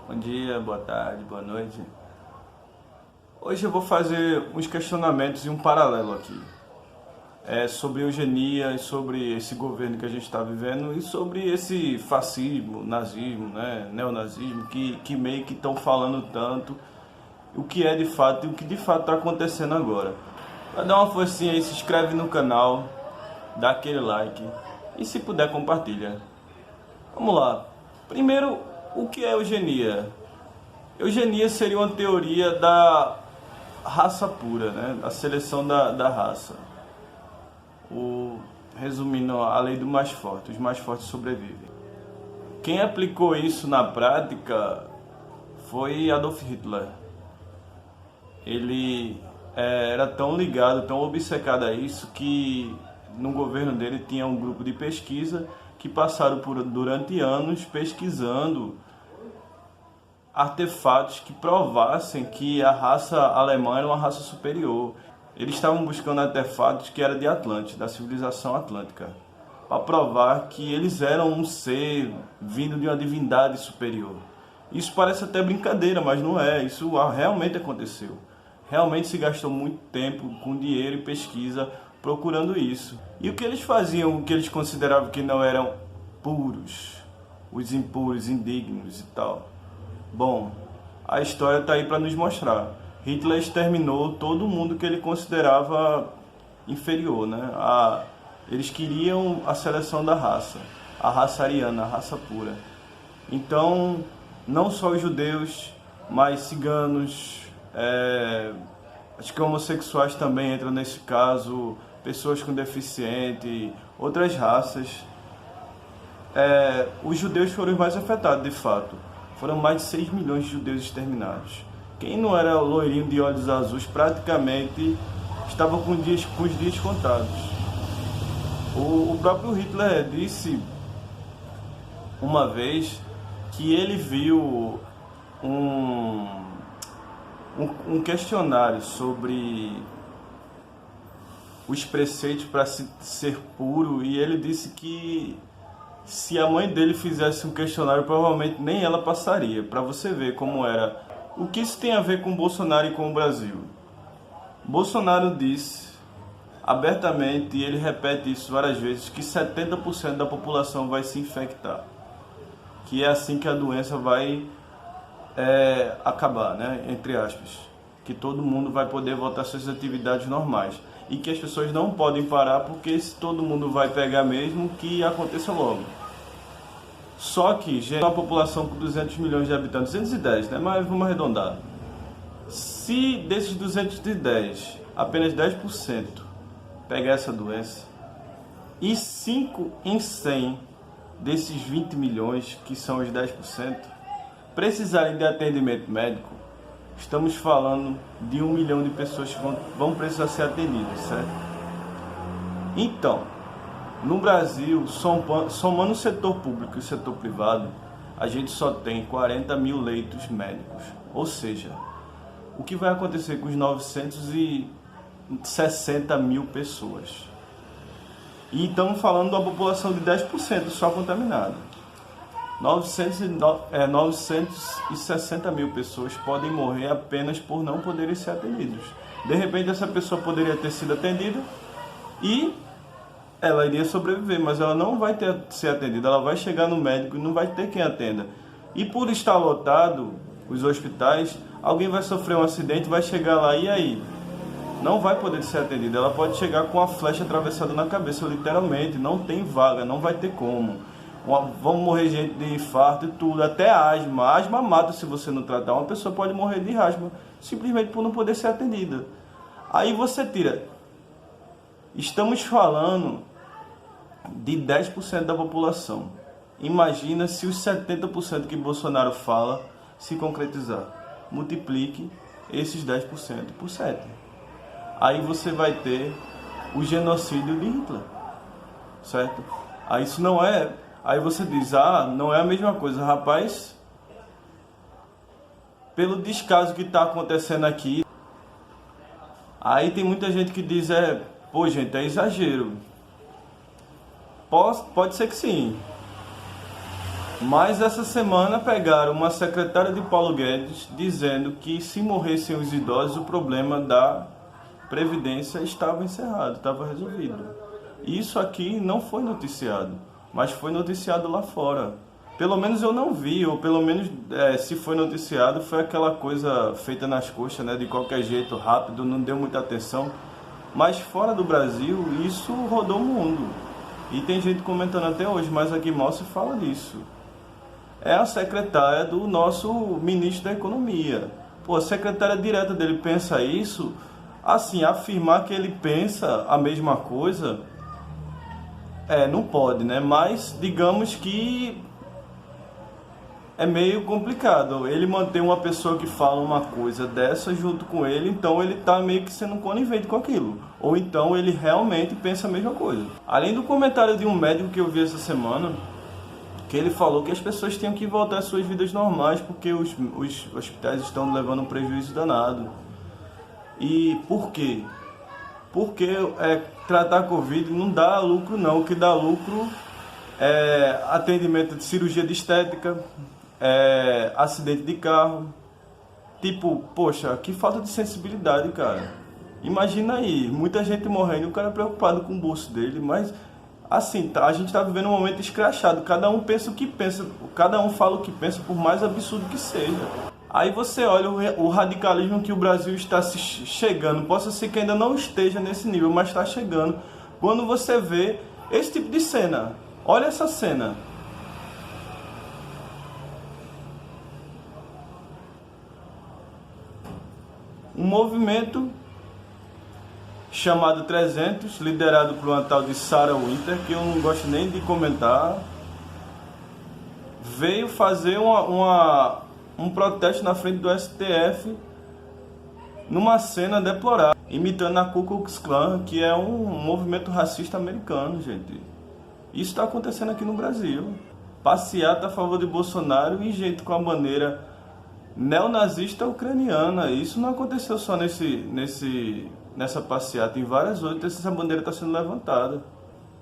Bom dia, boa tarde, boa noite. Hoje eu vou fazer uns questionamentos e um paralelo aqui. Sobre eugenia e sobre esse governo que a gente está vivendo e sobre esse fascismo, nazismo, né, neonazismo, que meio que estão falando tanto o que é de fato e o que de fato está acontecendo agora. Para dar uma forcinha aí, se inscreve no canal, dá aquele like e se puder compartilha. Vamos lá. Primeiro, o que é eugenia? Eugenia seria uma teoria da raça pura, né? A seleção da raça. Resumindo, a lei do mais forte, os mais fortes sobrevivem. Quem aplicou isso na prática foi Adolf Hitler. Ele era tão ligado, tão obcecado a isso, que no governo dele tinha um grupo de pesquisa que passaram durante anos pesquisando artefatos que provassem que a raça alemã era uma raça superior. Eles estavam buscando artefatos que eram de Atlântida, da civilização atlântica, para provar que eles eram um ser vindo de uma divindade superior. Isso parece até brincadeira, mas não é. Isso realmente aconteceu. Realmente se gastou muito tempo com dinheiro e pesquisa procurando isso. E o que eles faziam, o que eles consideravam que não eram puros, os impuros, indignos e tal? Bom, a história está aí para nos mostrar. Hitler exterminou todo mundo que ele considerava inferior, né? Eles queriam a seleção da raça, a raça ariana, a raça pura. Então, não só os judeus, mas ciganos, acho que homossexuais também entram nesse caso, pessoas com deficiente, outras raças. Os judeus foram os mais afetados, de fato. Foram mais de 6 milhões de judeus exterminados. Quem não era loirinho de olhos azuis praticamente estava com os dias contados. O próprio Hitler disse uma vez que ele viu um questionário sobre os preceitos para ser puro, e ele disse que se a mãe dele fizesse um questionário, provavelmente nem ela passaria, para você ver como era. O que isso tem a ver com Bolsonaro e com o Brasil? Bolsonaro disse abertamente, e ele repete isso várias vezes, que 70% da população vai se infectar. Que é assim que a doença vai acabar, né? Entre aspas. Que todo mundo vai poder voltar às suas atividades normais. E que as pessoas não podem parar, porque se todo mundo vai pegar mesmo, que aconteça logo. Só que já é uma população com 200 milhões de habitantes, 210, né? Mas vamos arredondar. Se desses 210, apenas 10% pegar essa doença, e 5 em 100 desses 20 milhões, que são os 10%, precisarem de atendimento médico, estamos falando de 1 milhão de pessoas que vão precisar ser atendidas, certo? Então, no Brasil, somando o setor público e o setor privado, a gente só tem 40 mil leitos médicos. Ou seja, o que vai acontecer com os 960 mil pessoas? E estamos falando da população de 10% só contaminada. 960 mil pessoas podem morrer apenas por não poderem ser atendidos. De repente, essa pessoa poderia ter sido atendida e ela iria sobreviver, mas ela não vai ser atendida. Ela vai chegar no médico e não vai ter quem atenda. E por estar lotado os hospitais, alguém vai sofrer um acidente, vai chegar lá e aí? Não vai poder ser atendida. Ela pode chegar com a flecha atravessada na cabeça, literalmente. Não tem vaga, não vai ter como. Vão morrer gente de infarto e tudo, até asma. A asma mata se você não tratar. Uma pessoa pode morrer de asma simplesmente por não poder ser atendida. Aí você tira. Estamos falando de 10% da população. Imagina se os 70% que Bolsonaro fala se concretizar. Multiplique esses 10% por 7. Aí você vai ter o genocídio de Hitler. Certo? Aí isso não é... Aí você diz, não é a mesma coisa. Rapaz, pelo descaso que está acontecendo aqui, aí tem muita gente que diz, pô gente, é exagero. Pode ser que sim. Mas essa semana pegaram uma secretária de Paulo Guedes dizendo que se morressem os idosos, o problema da Previdência estava encerrado, estava resolvido. Isso aqui não foi noticiado, mas foi noticiado lá fora. Pelo menos eu não vi, ou pelo menos se foi noticiado, foi aquela coisa feita nas coxas, né, de qualquer jeito, rápido, não deu muita atenção. Mas fora do Brasil, isso rodou o mundo. E tem gente comentando até hoje, mas aqui mal se fala disso. É a secretária do nosso ministro da Economia. Pô, a secretária direta dele pensa isso, assim, afirmar que ele pensa a mesma coisa, não pode, né? Mas digamos que é meio complicado. Ele manter uma pessoa que fala uma coisa dessa junto com ele, então ele tá meio que sendo conivente com aquilo. Ou então ele realmente pensa a mesma coisa. Além do comentário de um médico que eu vi essa semana, que ele falou que as pessoas tinham que voltar às suas vidas normais porque os hospitais estão levando um prejuízo danado. E por quê? Porque tratar Covid não dá lucro não. O que dá lucro é atendimento de cirurgia de estética, acidente de carro. Tipo, poxa, que falta de sensibilidade, cara. Imagina aí, muita gente morrendo e o cara preocupado com o bolso dele, mas assim, a gente tá vivendo um momento escrachado, cada um pensa o que pensa, cada um fala o que pensa, por mais absurdo que seja. Aí você olha o radicalismo que o Brasil está chegando, possa ser que ainda não esteja nesse nível, mas está chegando. Quando você vê esse tipo de cena, olha essa cena. Um movimento chamado 300, liderado por uma tal de Sarah Winter, que eu não gosto nem de comentar, veio fazer um protesto na frente do STF numa cena deplorável, imitando a Ku Klux Klan, que é um movimento racista americano, gente. Isso está acontecendo aqui no Brasil. Passeata a favor de Bolsonaro e gente com a bandeira neonazista ucraniana. Isso não aconteceu só nessa passeata, em várias outras essa bandeira está sendo levantada.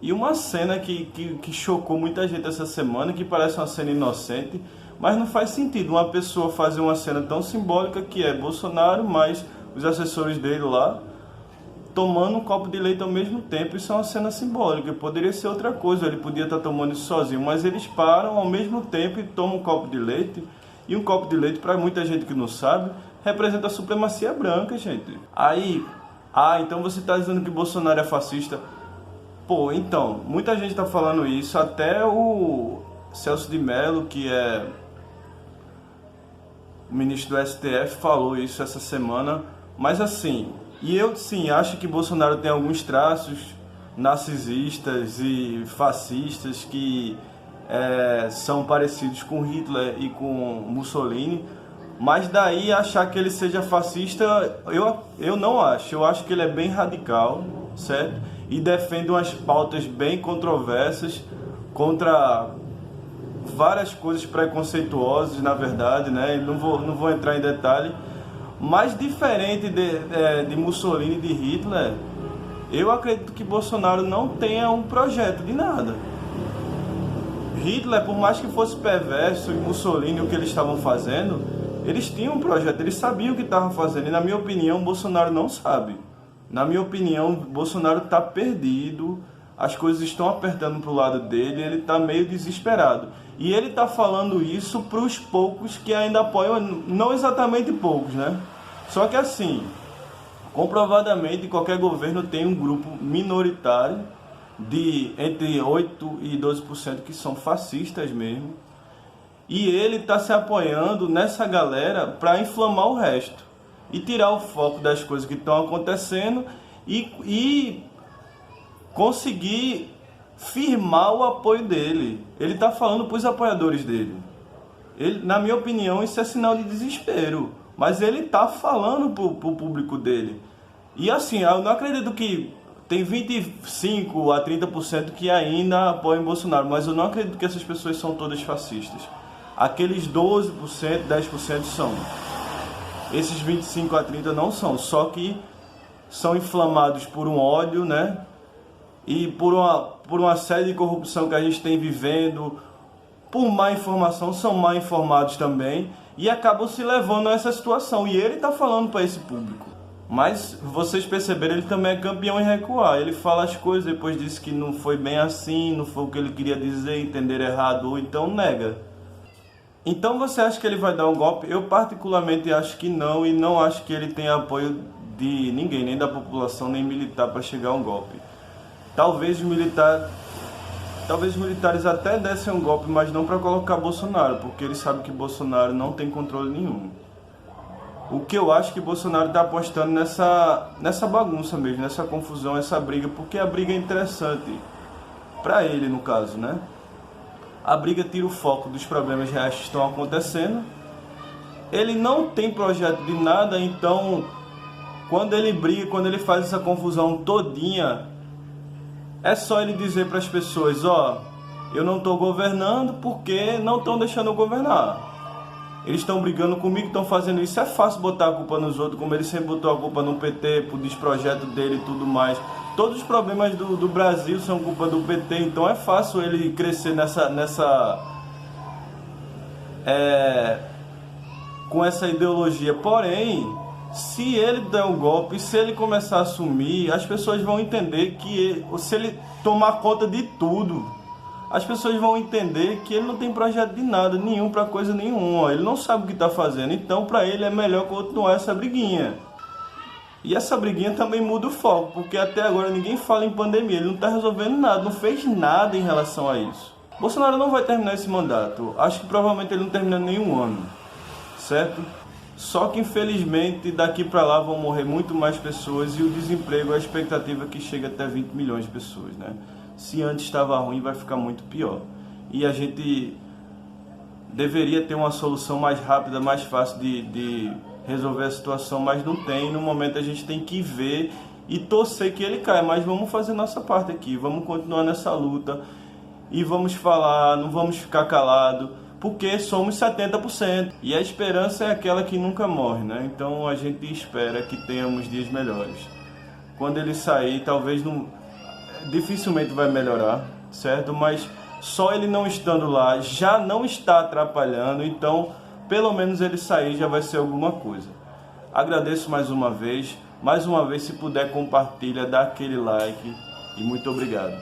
E uma cena que chocou muita gente essa semana, que parece uma cena inocente, mas não faz sentido uma pessoa fazer uma cena tão simbólica, que é Bolsonaro mais os assessores dele lá tomando um copo de leite ao mesmo tempo. Isso é uma cena simbólica, poderia ser outra coisa, ele podia estar tomando isso sozinho, mas eles param ao mesmo tempo e tomam um copo de leite. E um copo de leite, para muita gente que não sabe, representa a supremacia branca, gente. Aí, então você está dizendo que Bolsonaro é fascista? Pô, então, muita gente está falando isso, até o Celso de Mello, que é o ministro do STF, falou isso essa semana. Mas assim, e eu sim acho que Bolsonaro tem alguns traços narcisistas e fascistas que são parecidos com Hitler e com Mussolini, mas daí achar que ele seja fascista, eu não acho. Eu acho que ele é bem radical, certo? E defende umas pautas bem controversas contra várias coisas preconceituosas, na verdade, né? Não vou entrar em detalhe, mas diferente de Mussolini e de Hitler, eu acredito que Bolsonaro não tenha um projeto de nada. Hitler, por mais que fosse perverso, e Mussolini, o que eles estavam fazendo, eles tinham um projeto, eles sabiam o que estavam fazendo. E na minha opinião, Bolsonaro não sabe. Na minha opinião, Bolsonaro está perdido, as coisas estão apertando para o lado dele, ele está meio desesperado. E ele está falando isso para os poucos que ainda apoiam, não exatamente poucos, né? Só que assim, comprovadamente, qualquer governo tem um grupo minoritário de entre 8% e 12% que são fascistas mesmo, e ele está se apoiando nessa galera para inflamar o resto e tirar o foco das coisas que estão acontecendo e conseguir firmar o apoio dele. Ele está falando para os apoiadores dele. Na minha opinião, isso é sinal de desespero, mas ele está falando para o público dele. E assim, eu não acredito que tem 25% a 30% que ainda apoiam Bolsonaro, mas eu não acredito que essas pessoas são todas fascistas. Aqueles 12%, 10% são. Esses 25% a 30% não são, só que são inflamados por um ódio, né? E por uma série de corrupção que a gente tem vivendo, por má informação, são mal informados também e acabam se levando a essa situação. E ele está falando para esse público. Mas vocês perceberam, ele também é campeão em recuar. Ele fala as coisas, depois disse que não foi bem assim, não foi o que ele queria dizer, entender errado, ou então nega. Então você acha que ele vai dar um golpe? Eu particularmente acho que não, e não acho que ele tenha apoio de ninguém, nem da população, nem militar para chegar a um golpe. Talvez os militares até dessem um golpe, mas não para colocar Bolsonaro, porque eles sabem que Bolsonaro não tem controle nenhum. O que eu acho que Bolsonaro está apostando nessa bagunça mesmo, nessa confusão, essa briga, porque a briga é interessante, para ele no caso, né? A briga tira o foco dos problemas reais que estão acontecendo. Ele não tem projeto de nada, então quando ele briga, quando ele faz essa confusão todinha, é só ele dizer para as pessoas, ó, eu não estou governando porque não estão deixando eu governar. Eles estão brigando comigo, estão fazendo isso. É fácil botar a culpa nos outros, como ele sempre botou a culpa no PT, por desprojeto dele e tudo mais. Todos os problemas do Brasil são culpa do PT, então é fácil ele crescer com essa ideologia. Porém, se ele der um golpe, se ele começar a assumir, as pessoas vão entender que se ele tomar conta de tudo, as pessoas vão entender que ele não tem projeto de nada, nenhum para coisa nenhuma. Ele não sabe o que está fazendo, então para ele é melhor continuar essa briguinha. E essa briguinha também muda o foco, porque até agora ninguém fala em pandemia, ele não está resolvendo nada, não fez nada em relação a isso. Bolsonaro não vai terminar esse mandato, acho que provavelmente ele não termina nenhum ano, certo? Só que infelizmente daqui para lá vão morrer muito mais pessoas e o desemprego, a expectativa é que chegue até 20 milhões de pessoas, né? Se antes estava ruim, vai ficar muito pior. E a gente deveria ter uma solução mais rápida, mais fácil de resolver a situação, mas não tem. No momento a gente tem que ver e torcer que ele caia, mas vamos fazer nossa parte aqui, vamos continuar nessa luta e vamos falar, não vamos ficar calado, porque somos 70% e a esperança é aquela que nunca morre, né? Então a gente espera que tenhamos dias melhores. Quando ele sair, talvez dificilmente vai melhorar, certo? Mas só ele não estando lá já não está atrapalhando, então pelo menos ele sair já vai ser alguma coisa. Agradeço mais uma vez, se puder compartilha, dá aquele like e muito obrigado.